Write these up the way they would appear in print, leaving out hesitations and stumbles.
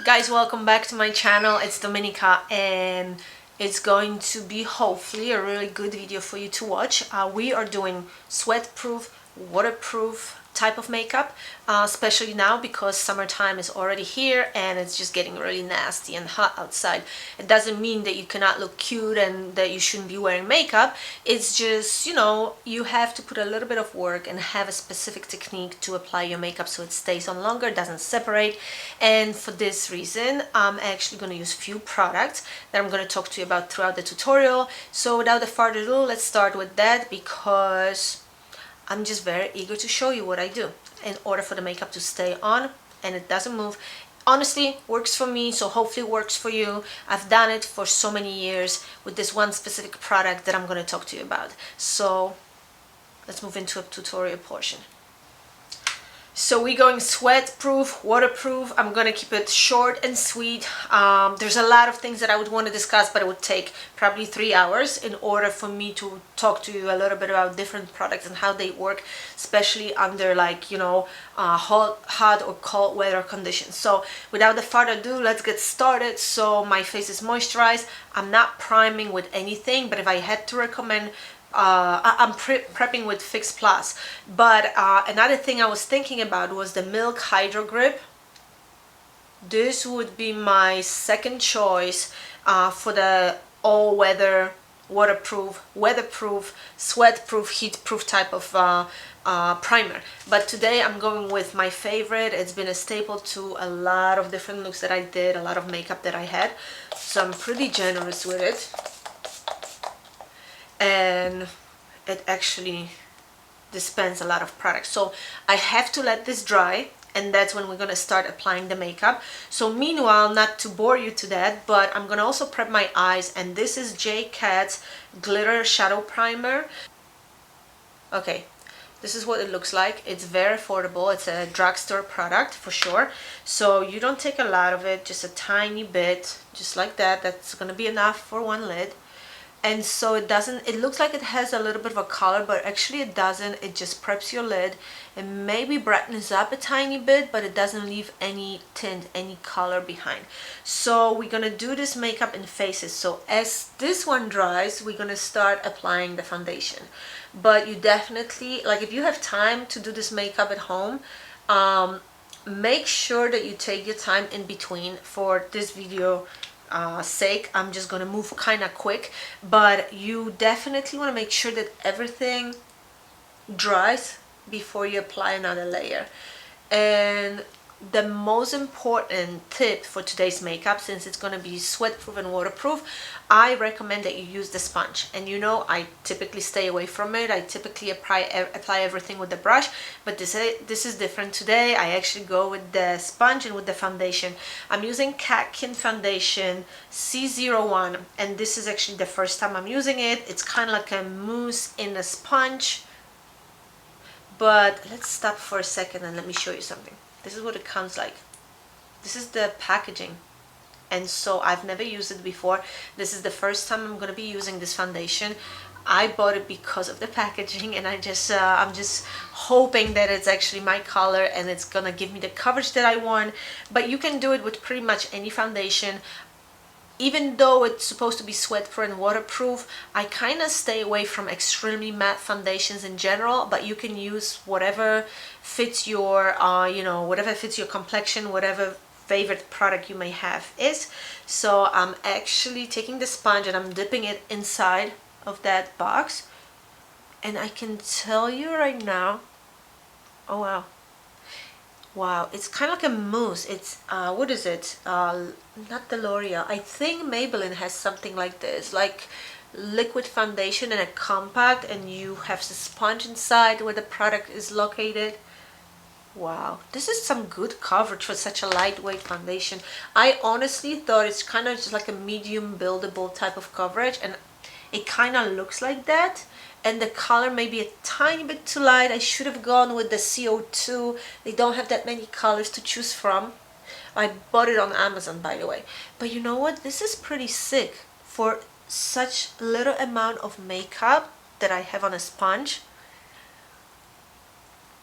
Guys, welcome back to my channel. It's Dominica and it's going to be hopefully a really good video for you to watch. We are doing sweat proof, waterproof type of makeup, especially now because summertime is already here and it's just getting really nasty and hot outside. It doesn't mean that you cannot look cute and that you shouldn't be wearing makeup. It's just, you know, you have to put a little bit of work and have a specific technique to apply your makeup so it stays on longer, doesn't separate. And for this reason, I'm actually going to use few products that I'm going to talk to you about throughout the tutorial. So without further ado, let's start with that because I'm just very eager to show you what I do in order for the makeup to stay on and it doesn't move. Honestly, works for me, so hopefully it works for you. I've done it for so many years with this one specific product that I'm going to talk to you about. So let's move into a tutorial portion. So we're going sweat proof, waterproof. I'm gonna keep it short and sweet. There's a lot of things that I would want to discuss, but it would take probably 3 hours in order for me to talk to you a little bit about different products and how they work, especially under like, you know, hot or cold weather conditions. So without further ado, let's get started. So my face is moisturized. I'm not priming with anything, but if I had to recommend, I'm prepping with FIX+. But another thing I was thinking about was the Milk Hydro Grip. This would be my second choice for the all-weather, waterproof, weatherproof, sweat-proof, heat-proof type of primer. But today I'm going with my favorite. It's been a staple to a lot of different looks that I did, a lot of makeup that I had. So I'm pretty generous with it. And it actually dispenses a lot of products. So I have to let this dry and that's when we're going to start applying the makeup. So meanwhile, not to bore you to that, but I'm going to also prep my eyes, and this is Cat's Glitter Shadow Primer. Okay, this is what it looks like. It's very affordable. It's a drugstore product for sure. So you don't take a lot of it, just a tiny bit, just like that. That's going to be enough for one lid. And so it looks like it has a little bit of a color, but actually it doesn't. It just preps your lid and maybe brightens up a tiny bit, but it doesn't leave any tint, any color behind. So we're gonna do this makeup in phases. So as this one dries, we're gonna start applying the foundation. But you definitely, like if you have time to do this makeup at home, make sure that you take your time in between. For this video sake, I'm just gonna move kind of quick, but you definitely want to make sure that everything dries before you apply another layer. And the most important tip for today's makeup, since it's going to be sweat proof and waterproof, I recommend that you use the sponge. And you know, I typically stay away from it. I typically apply everything with the brush, but this is different today. I actually go with the sponge and with the foundation. I'm using CATKIN foundation C01, and this is actually the first time I'm using it. It's kind of like a mousse in a sponge. But let's stop for a second and let me show you something. This is what it comes like. This is the packaging. And so I've never used it before. This is the first time I'm going to be using this foundation. I bought it because of the packaging, and I'm just hoping that it's actually my color and it's going to give me the coverage that I want. But you can do it with pretty much any foundation. Even though it's supposed to be sweat-proof and waterproof, I kind of stay away from extremely matte foundations in general, but you can use whatever fits your, you know, whatever fits your complexion, whatever favorite product you may have is. So I'm actually taking the sponge and I'm dipping it inside of that box. And I can tell you right now, oh wow. Wow, it's kind of like a mousse. It's what is it? Not the L'Oreal. I think Maybelline has something like this, like liquid foundation and a compact, and you have the sponge inside where the product is located. Wow, this is some good coverage for such a lightweight foundation. I honestly thought it's kind of just like a medium buildable type of coverage, and it kind of looks like that. And the color may be a tiny bit too light. I should have gone with the CO2. They don't have that many colors to choose from. I bought it on Amazon, by the way. But you know what? This is pretty sick for such little amount of makeup that I have on a sponge.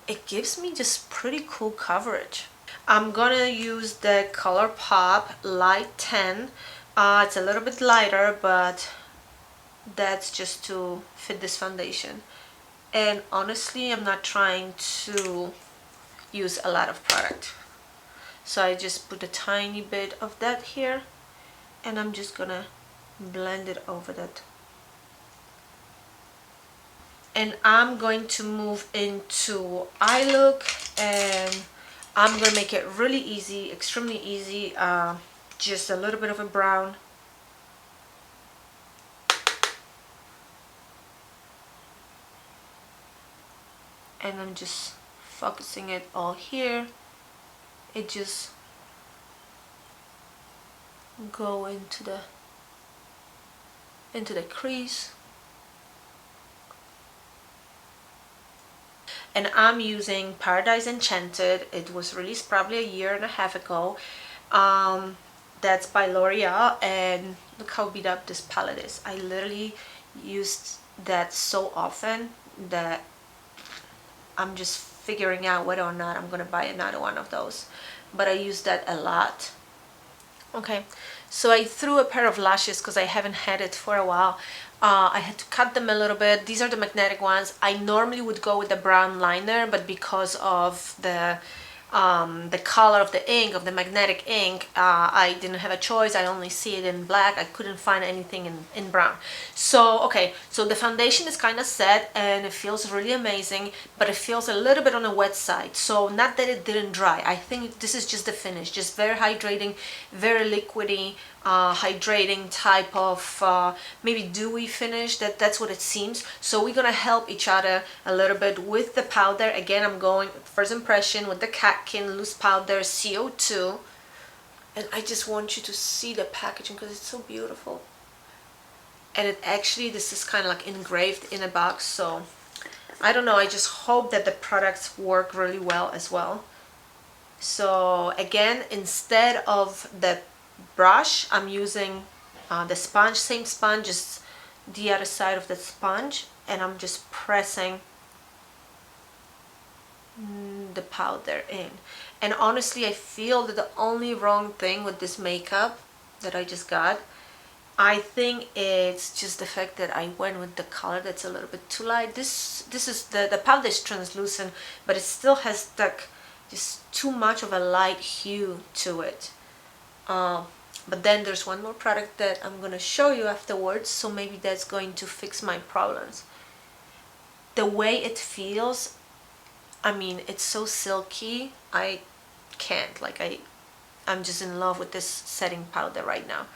It gives me just pretty cool coverage. I'm gonna use the ColourPop Light 10. It's a little bit lighter, but that's just to fit this foundation. And honestly, I'm not trying to use a lot of product. So I just put a tiny bit of that here, and I'm just gonna blend it over that. And I'm going to move into eye look, and I'm gonna make it really easy, extremely easy. Just a little bit of a brown. And I'm just focusing it all here. It just go into the crease. And I'm using Paradise Enchanted. It was released probably a year and a half ago. That's by L'Oreal, and look how beat up this palette is. I literally used that so often that I'm just figuring out whether or not I'm gonna buy another one of those, but I use that a lot. Okay, so I threw a pair of lashes because I haven't had it for a while. I had to cut them a little bit. These are the magnetic ones. I normally would go with the brown liner, but because of the color of the ink, of the magnetic ink, I didn't have a choice. I only see it in black. I couldn't find anything in brown. So okay, so the foundation is kind of set and it feels really amazing, but it feels a little bit on the wet side. So not that it didn't dry. I think this is just the finish, just very hydrating, very liquidy, hydrating type of maybe dewy finish. That's what it seems. So we're gonna help each other a little bit with the powder. Again, I'm going first impression with the CATKIN loose powder CO2, and I just want you to see the packaging because it's so beautiful. And it actually, this is kind of like engraved in a box, so I don't know, I just hope that the products work really well as well. So again, instead of the brush, I'm using the sponge, same sponge, just the other side of the sponge, and I'm just pressing the powder in. And honestly, I feel that the only wrong thing with this makeup that I just got, I think it's just the fact that I went with the color that's a little bit too light. This is the powder is translucent, but it still has like just too much of a light hue to it. But then there's one more product that I'm gonna show you afterwards, so maybe that's going to fix my problems. The way it feels, I mean, it's so silky. I can't, like, I'm just in love with this setting powder right now.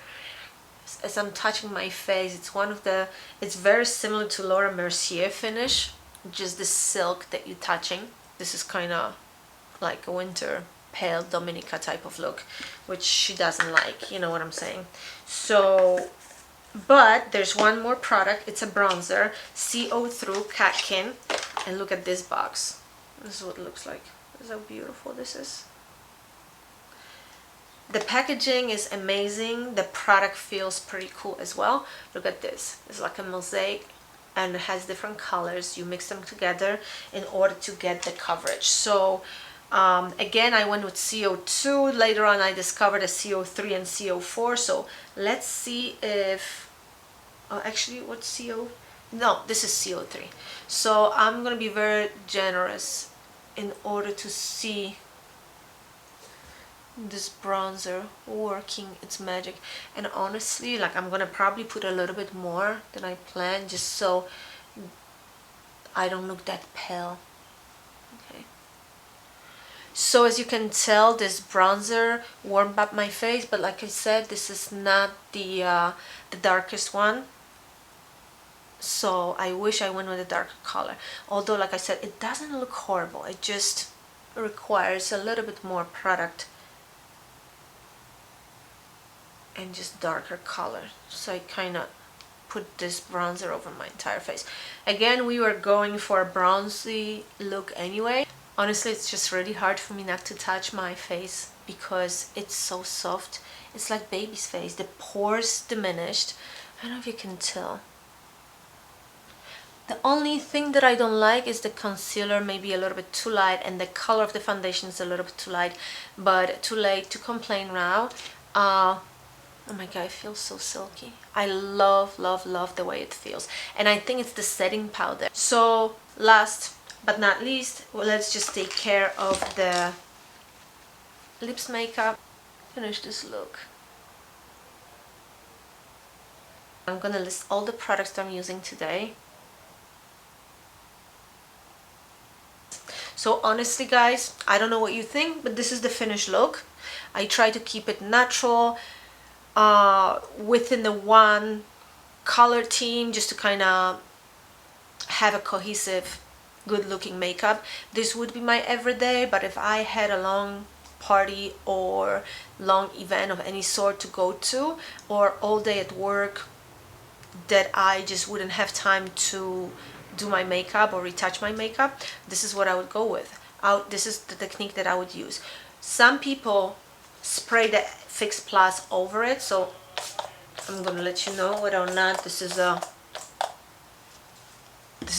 As I'm touching my face, it's very similar to Laura Mercier finish, just the silk that you're touching. This is kind of like a winter pale Dominica type of look, which she doesn't like, you know what I'm saying. So, but there's one more product. It's a bronzer, CO through CATKIN, and look at this box. This is what it looks like. This is how beautiful this is. The packaging is amazing. The product feels pretty cool as well. Look at this. It's like a mosaic and it has different colors. You mix them together in order to get the coverage. So again, I went with CO2. Later on, I discovered a CO3 and CO4. So let's see if, actually, what's CO? No, this is CO3. So I'm gonna be very generous in order to see this bronzer working its magic. And honestly, like, I'm gonna probably put a little bit more than I planned, just so I don't look that pale. Okay, so as you can tell, this bronzer warmed up my face, but like I said, this is not the darkest one, so I wish I went with a darker color. Although, like I said, it doesn't look horrible. It just requires a little bit more product and just darker color. So I kind of put this bronzer over my entire face. Again, we were going for a bronzy look anyway. Honestly, it's just really hard for me not to touch my face because it's so soft. It's like baby's face. The pores diminished. I don't know if you can tell. The only thing that I don't like is the concealer maybe a little bit too light, and the color of the foundation is a little bit too light, but too late to complain now. Oh my god, it feels so silky. I love, love, love the way it feels. And I think it's the setting powder. So last but not least, well, let's just take care of the lips makeup. Finish this look. I'm gonna list all the products I'm using today. So honestly guys, I don't know what you think, but this is the finished look. I try to keep it natural, within the one color theme, just to kind of have a cohesive, good looking makeup. This would be my everyday, but if I had a long party or long event of any sort to go to, or all day at work that I just wouldn't have time to do my makeup or retouch my makeup, this is what I would go with. This is the technique that I would use. Some people spray the FIX+ over it, so I'm gonna let you know whether or not this is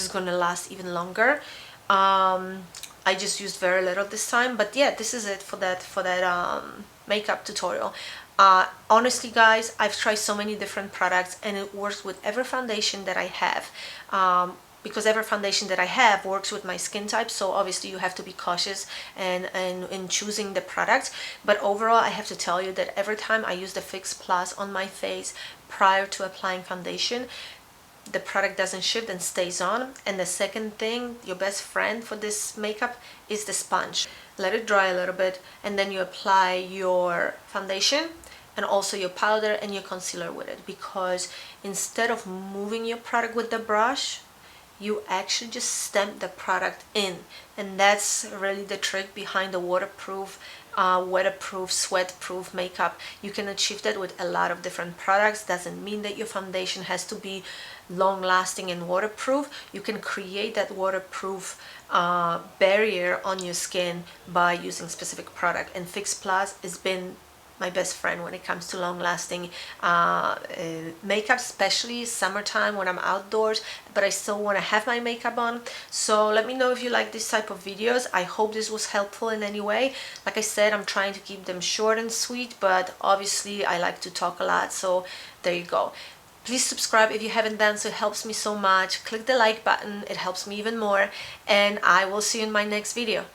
gonna last even longer. I just used very little this time, but yeah, this is it for that makeup tutorial. Honestly guys, I've tried so many different products and it works with every foundation that I have, because every foundation that I have works with my skin type, so obviously you have to be cautious and in choosing the products. But overall, I have to tell you that every time I use the FIX+ on my face prior to applying foundation, the product doesn't shift and stays on. And the second thing, your best friend for this makeup is the sponge. Let it dry a little bit and then you apply your foundation and also your powder and your concealer with it, because instead of moving your product with the brush, you actually just stamp the product in. And that's really the trick behind the waterproof, weatherproof, sweat-proof makeup. You can achieve that with a lot of different products. Doesn't mean that your foundation has to be long-lasting and waterproof. You can create that waterproof barrier on your skin by using specific product. And FIX+ has been my best friend when it comes to long-lasting makeup, especially summertime when I'm outdoors but I still want to have my makeup on. So let me know if you like this type of videos. I hope this was helpful in any way. Like I said, I'm trying to keep them short and sweet, but obviously I like to talk a lot, so there you go. Please subscribe if you haven't done so, it helps me so much. Click the like button, it helps me even more, and I will see you in my next video.